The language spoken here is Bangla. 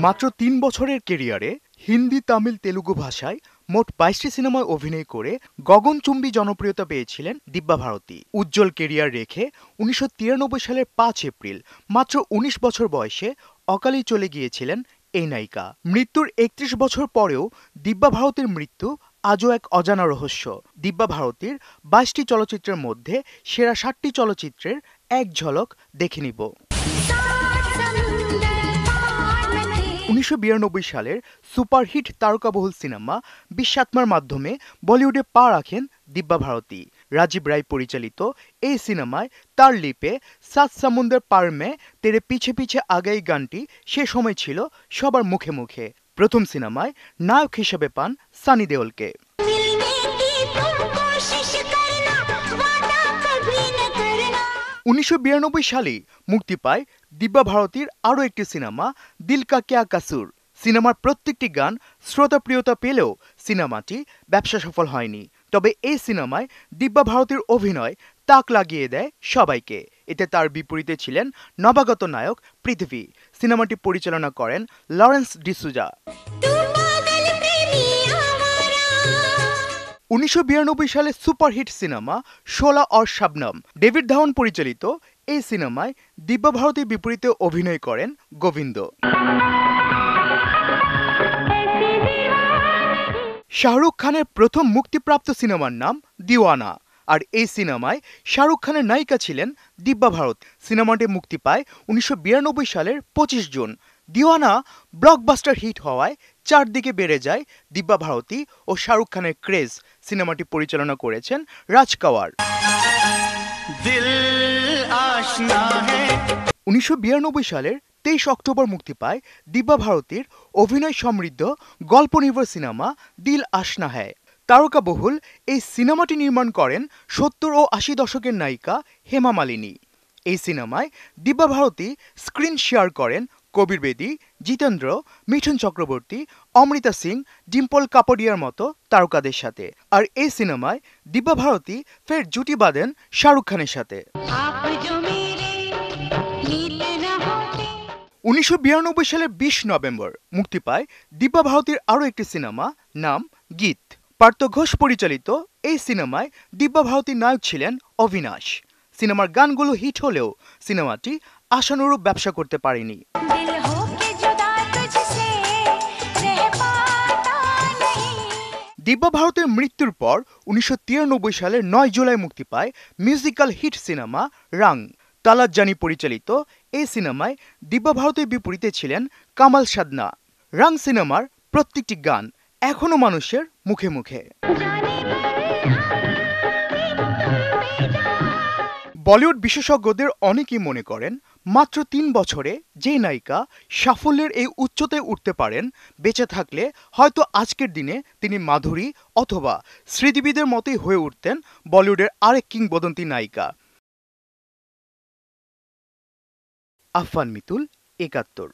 মাত্র ৩ বছরের ক্যারিয়ারে হিন্দি, তামিল, তেলুগু ভাষায় মোট ২২টি সিনেমায় অভিনয় করে গগনচুম্বী জনপ্রিয়তা পেয়েছিলেন দিব্যা ভারতী। উজ্জ্বল ক্যারিয়ার রেখে ১৯৯৩ সালের ৫ এপ্রিল মাত্র ১৯ বছর বয়সে অকালেই চলে গিয়েছিলেন এই নায়িকা। মৃত্যুর ৩১ বছর পরেও দিব্যা ভারতীর মৃত্যু আজও এক অজানা রহস্য। দিব্যা ভারতীর ২২টি চলচ্চিত্রের মধ্যে সেরা ৭টি চলচ্চিত্রের এক ঝলক দেখে নিব। ১৯৯২ সালের সুপারহিট তারকাবহুল সিনেমা বিশ্বাত্মার মাধ্যমে বলিউডে পা রাখেন দিব্যা ভারতী। রাজীব রায় পরিচালিত এই সিনেমায় তার লিপে সাত সমুন্দর পার মে তেরে পিছে পিছে আগাই গানটি সে সময় ছিল সবার মুখে মুখে। প্রথম সিনেমায় নায়ক হিসেবে পান সানি দেওলকে। ১৯৯২ সালেই মুক্তি পায় দিব্যা ভারতীর আরও একটি সিনেমা দিল কা ক্যা কসুর। সিনেমার প্রত্যেকটি গান শ্রোতাপ্রিয়তা পেলেও সিনেমাটি ব্যবসা সফল হয়নি। তবে এই সিনেমায় দিব্যা ভারতীর অভিনয় তাক লাগিয়ে দেয় সবাইকে। এতে তার বিপরীতে ছিলেন নবাগত নায়ক পৃথিবী। সিনেমাটি পরিচালনা করেন লরেন্স ডিসুজা। ১৯৯২ সালে superhit cinema Shola or Shabnam. David Dhawan পরিচালিত এই সিনেমায় দিব্যা ভারতীর বিপরীতে অভিনয় করেন গোবিন্দ। শাহরুখ খানের প্রথম মুক্তিপ্রাপ্ত সিনেমার নাম দিওয়ানা, আর এই সিনেমায় শাহরুখ খানের নায়িকা ছিলেন দিব্যা ভারত। সিনেমাটি মুক্তি পায় ১৯৯২ সালের ২৫ জুন। দিওয়ানা ব্লকবাস্টার হিট হওয়ায় চারদিকে বেড়ে যায় দিব্যা ভারতী ও শাহরুখ খানের ক্রেজ। সিনেমাটি পরিচালনা করেছেন রাজ কাওয়ার। ১৯৯২ সালের ২৩ অক্টোবর মুক্তি পায় দিব্যা ভারতীর অভিনয় সমৃদ্ধ গল্প নির্ভর সিনেমা দিল আশনা হ্যায়। তারকাবহুল এই সিনেমাটি নির্মাণ করেন ৭০ ও ৮০ দশকের নায়িকা হেমা মালিনী। এই সিনেমায় দিব্যা ভারতী স্ক্রিন শেয়ার করেন কবির বেদী, জিতেন্দ্র, মিঠুন চক্রবর্তী, অমৃতা সিং, ডিম্পল কাপাডিয়ার মতো তারকাদের সাথে। আর এই সিনেমায় দিব্যা ভারতী ফের জুটি বাঁধেন শাহরুখ খানের সাথে। ১৯৯২ সালের ২০ নভেম্বর মুক্তি পায় দিব্যা ভারতীর আরও একটি সিনেমা নাম গীত। পার্থ ঘোষ পরিচালিত এই সিনেমায় দিব্যা ভারতীর নায়ক ছিলেন অবিনাশ। সিনেমার গানগুলো হিট হলেও সিনেমাটি আশানুরূপ ব্যবসা করতে পারেনি। দিব্যা ভারতের মৃত্যুর পর ১৯৯৩ সালের ৯ জুলাই মুক্তি পায় মিউজিক্যাল হিট সিনেমা রাং। তালাত জানি পরিচালিত এই সিনেমায় দিব্যা ভারতের বিপরীতে ছিলেন কামাল সাদনা। রাং সিনেমার প্রত্যেকটি গান এখনো মানুষের মুখে মুখে। বলিউড বিশেষজ্ঞদের অনেকেই মনে করেন মাত্র ৩ বছরে যে নায়িকা সাফল্যের এই উচ্চতায় উঠতে পারেন, বেঁচে থাকলে হয়তো আজকের দিনে তিনি মাধুরী অথবা শ্রীদেবীদের মতোই হয়ে উঠতেন বলিউডের আরেক কিংবদন্তি নায়িকা। আফফান মিতুল, ৭১।